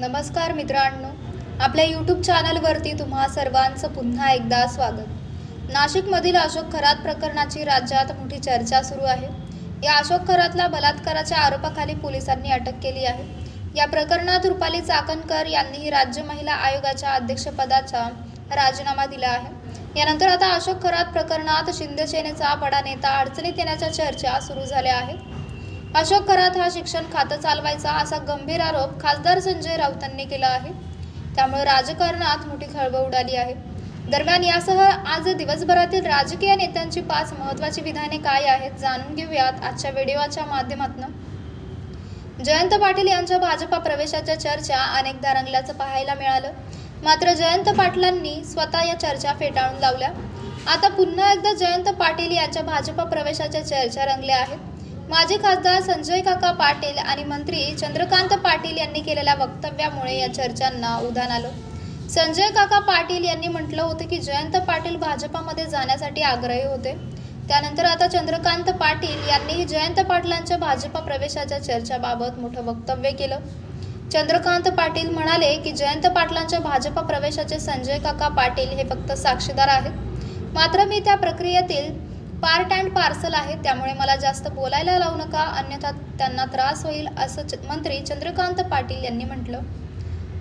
नमस्कार मित्रांनो, आपल्या यूट्यूब चॅनलवरती तुम्हा सर्वांचं पुन्हा एकदा स्वागत। नाशिकमधील अशोक खरात प्रकरणाची राज्यात मोठी चर्चा सुरू आहे। या अशोक खरातला बलात्काराच्या आरोपाखाली पोलिसांनी अटक केली आहे। या प्रकरणात रुपाली चाकणकर यांनीही राज्य महिला आयोगाच्या अध्यक्षपदाचा राजीनामा दिला आहे। यानंतर आता अशोक खरात प्रकरणात शिंदे सेनेचा बडा नेता अडचणीत येण्याच्या चर्चा सुरू झाल्या आहेत। अशोक खरात हा शिक्षण खातं चालवायचा असा गंभीर आरोप खासदार संजय राऊतांनी केला आहे। त्यामुळे राजकारणात मोठी खळबळ उडाली आहे। दरम्यान यासह आज दिवसभरातील राजकीय नेत्यांची 5 महत्त्वाची विधाने काय आहेत जाणून घेऊयात आजच्या व्हिडिओच्या माध्यमातून। जयंत पाटील यांच्या भाजपा प्रवेशाच्या चर्चा अनेकदा रंगल्याचं पाहायला मिळालं, मात्र जयंत पाटलांनी स्वतः या चर्चा फेटाळून लावल्या। आता पुन्हा एकदा जयंत पाटील यांच्या भाजपा प्रवेशाच्या चर्चा रंगल्या आहेत। माजी खासदार संजय काका पाटील आणि मंत्री चंद्रकांत पाटील यांनी केलेल्या वक्तव्यामुळे या चर्चांना उधाण आलं। संजय काका पाटील यांनी म्हटलं होतं की जयंत पाटील भाजपामध्ये जाण्यासाठी आग्रही होते। त्यानंतर आता चंद्रकांत पाटील यांनीही जयंत पाटलांच्या भाजपा प्रवेशाच्या चर्चाबाबत मोठं वक्तव्य केलं। चंद्रकांत पाटील म्हणाले की जयंत पाटलांच्या भाजपा प्रवेशाचे संजय काका पाटील हे फक्त साक्षीदार आहेत, मात्र मी त्या प्रक्रियेतील पार्ट अँड पार्सल आहे, त्यामुळे मला जास्त बोलायला लावू नका, अन्यथा त्यांना त्रास होईल, असं मंत्री चंद्रकांत पाटील यांनी म्हटलं।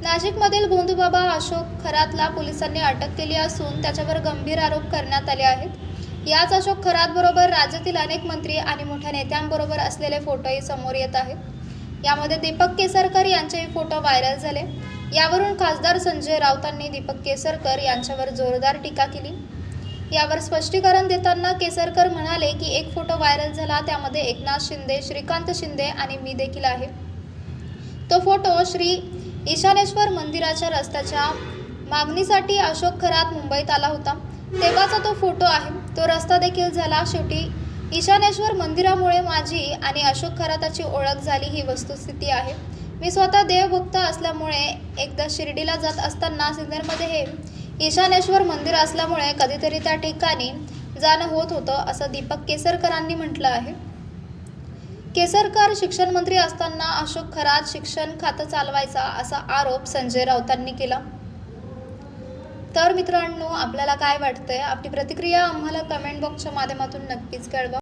नाशिकमधील भोंदूबाबा अशोक खरातला पोलिसांनी अटक केली असून त्याच्यावर गंभीर आरोप करण्यात आले आहेत। याच अशोक खरात बरोबर राज्यातील अनेक मंत्री आणि मोठ्या नेत्यांबरोबर असलेले फोटोही समोर येत आहेत। यामध्ये दीपक केसरकर यांचेही फोटो व्हायरल झाले। यावरून खासदार संजय राऊतांनी दीपक केसरकर यांच्यावर जोरदार टीका केली। यावर स्पष्टीकरण देताना केसरकर म्हणाले की एक फोटो व्हायरल झाला, त्यामध्ये एकनाथ शिंदे, श्रीकांत शिंदे आणि मी देखील आहे। तो फोटो श्री ईशानेश्वर मंदिराच्या रस्त्याच्या मागणीसाठी अशोक खरात मुंबईत आला होता, तेव्हाचा तो फोटो आहे। तो रस्ता देखील झाला। शेवटी ईशानेश्वर मंदिरामुळे माझी आणि अशोक खराताची ओळख झाली, ही वस्तुस्थिती आहे। मी स्वतः देवभक्त असल्यामुळे एकदा शिर्डीला जात असताना सिन्नरमध्ये हे ईशानेश्वर मंदिर असल्यामुळे कधीतरी त्या ठिकाणी जाणं होत होतं, असं दीपक केसरकरांनी म्हटलं आहे। केसरकर शिक्षण मंत्री असताना अशोक खरात शिक्षण खातं चालवायचा असा आरोप संजय राऊतांनी केला। तर मित्रांनो, आपल्याला काय वाटतंय? आपली प्रतिक्रिया आम्हाला कमेंट बॉक्सच्या माध्यमातून नक्कीच कळवा।